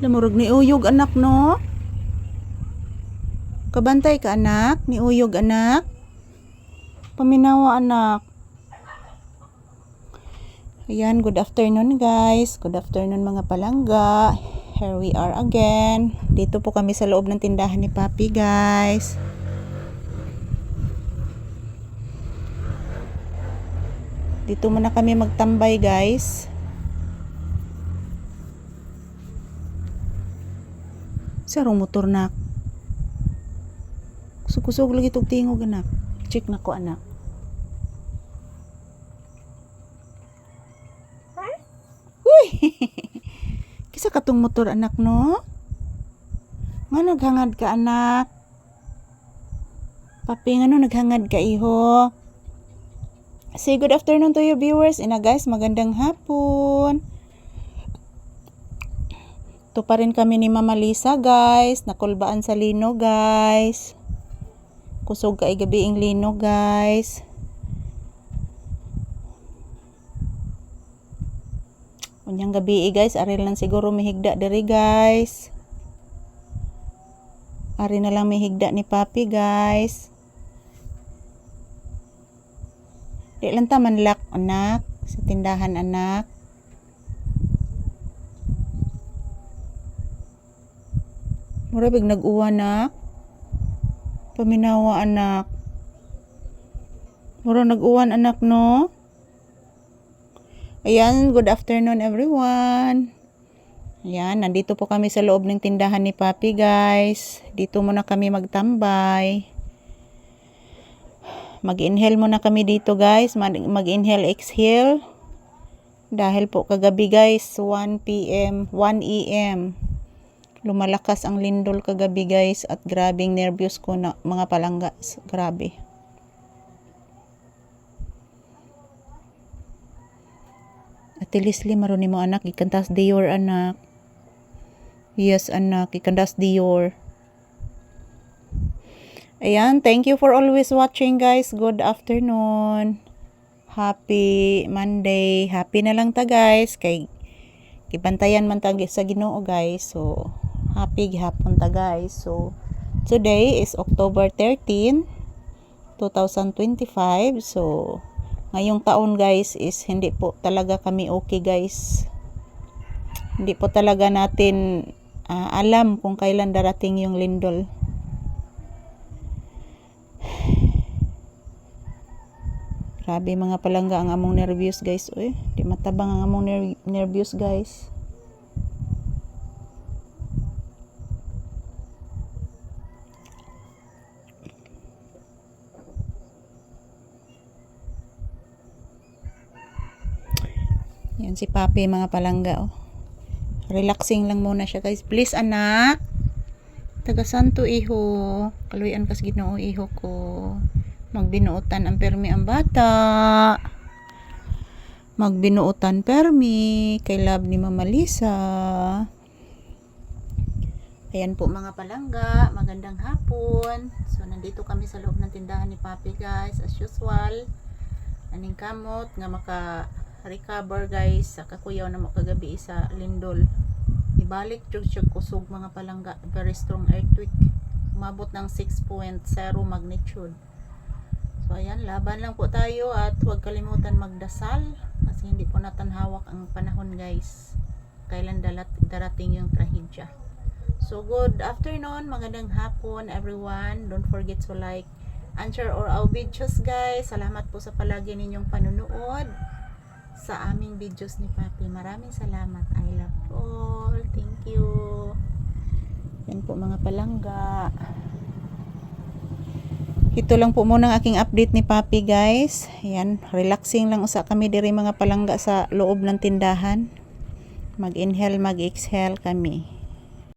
Lamurog ni uyog anak no. Kabantay ka anak, ni uyog anak. Paminawa anak. Ayan, good afternoon guys. Good afternoon mga palangga. Here we are again. Dito po kami sa loob ng tindahan ni Papi guys. Dito muna kami magtambay guys. Sarong motor nak. Kusog-kusog lagi itong tingog anak. Check na ko anak. Uy! Kisa katong motor anak no? Nga naghangad ka anak? Papi nga no naghangad ka iho? Say good afternoon to your viewers. Ina guys, magandang hapon. Ito pa rin kami ni Mama Lisa guys. Nakulbaan sa lino guys. Kusog ka gabi ang lino guys. Unyang gabi guys. Ari lang siguro mihigda diri guys. Ari na lang mihigda ni Papi guys. Di lang ta manlak anak. Sa tindahan anak. Murabig nag-uwa nak. Paminawa anak. Mura nag-uwan anak no. Ayan, good afternoon everyone. Ayan, nandito po kami sa loob ng tindahan ni Papi guys. Dito muna kami magtambay. Mag-inhale muna kami dito guys. Mag-inhale, exhale. Dahil po kagabi guys, 1 PM, 1 AM. Lumalakas ang lindol kagabi guys. At grabing nervyos ko na mga palangga. Grabe. Ate Leslie, maruni mo anak. Ikantas Dior anak. Yes anak, ikantas Dior. Ayan, thank you for always watching guys. Good afternoon. Happy Monday. Happy na lang ta guys. Kay ibantayan man ta sa Ginoo guys. So, happy gihapon ta guys. So, today is October 13, 2025. So, ngayong taon guys is hindi po talaga kami okay guys. Hindi po talaga natin alam kung kailan darating yung lindol. Grabe mga palangga ang among nervyos guys. Uy, di matabang ang among nervyos guys. Yan si Papi mga palangga. Oh. Relaxing lang muna siya guys. Please anak. Taga santo iho. Kaluyan kas Ginoo iho ko. Magbinuutan ang permi ang bata. Magbinuutan permi. Kay love ni Mama Lisa. Ayan po mga palangga. Magandang hapon. So nandito kami sa loob ng tindahan ni Papi guys. As usual. Aning kamot nga maka-recover guys. Sa kakuyaw na mo kagabi sa lindol. Ibalik tsug kusog mga palangga. Very strong earthquake. Umabot ng 6.0 magnitude. So ayan, laban lang po tayo at huwag kalimutan magdasal kasi hindi po natin hawak ang panahon guys. Kailan darating yung trahedya. So good afternoon, magandang hapon everyone. Don't forget to like and share our videos guys. Salamat po sa palagi ninyong panunood sa aming videos ni Papi. Maraming salamat. I love you all. Thank you. Yan po mga palangga. Ito lang po muna ang aking update ni Papi guys. Ayan, relaxing lang usa kami diri mga palangga sa loob ng tindahan. Mag-inhale, mag-exhale kami.